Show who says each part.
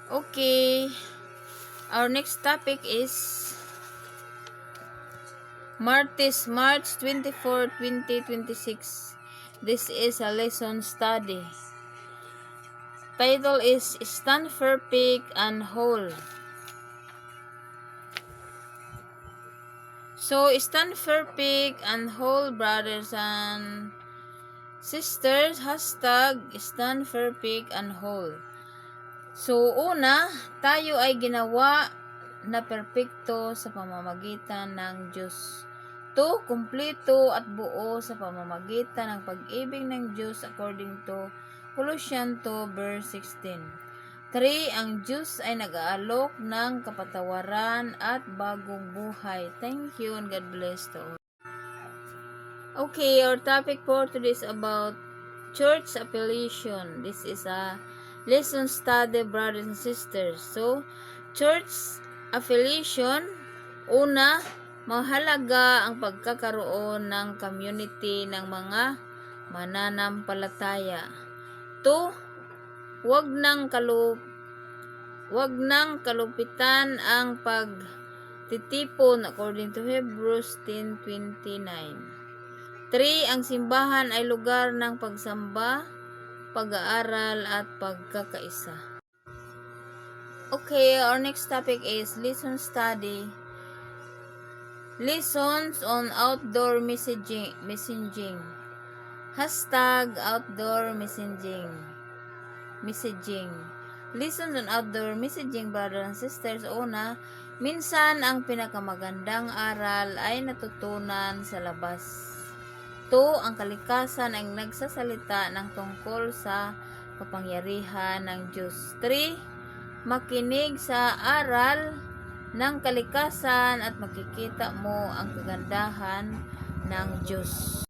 Speaker 1: Okay, our next topic is March 24, 2026. This is a lesson study. Title is Stand Perfect and Whole. So, stand perfect and whole, brothers and sisters. Hashtag stand perfect and whole. So, una, tayo ay ginawa na perpekto sa pamamagitan ng Diyos. 2. Kumpleto at buo sa pamamagitan ng pag-ibig ng Diyos according to Colossians 2 verse 16. 3. Ang Diyos ay nag-aalok ng kapatawaran at bagong buhay. Thank you and God bless to all. Okay, our topic for today is about church affiliation. This is a lesson study, brothers and sisters. So, church affiliation, una, mahalaga ang pagkakaroon ng community ng mga mananampalataya. 2, wag nang kalupitan ang pagtitipon according to Hebrews 10:29. 3. Ang simbahan ay lugar ng pagsamba, pag-aaral at pagkakaisa. Okay, our next topic is lesson study. Lessons on outdoor messaging. Hashtag outdoor messaging. Lessons on outdoor messaging, brothers and sisters. Una, minsan ang pinakamagandang aral ay natutunan sa labas. 2. Ang kalikasan ay nagsasalita ng tungkol sa kapangyarihan ng Diyos. 3. Makinig sa aral ng kalikasan at makikita mo ang kagandahan ng Diyos.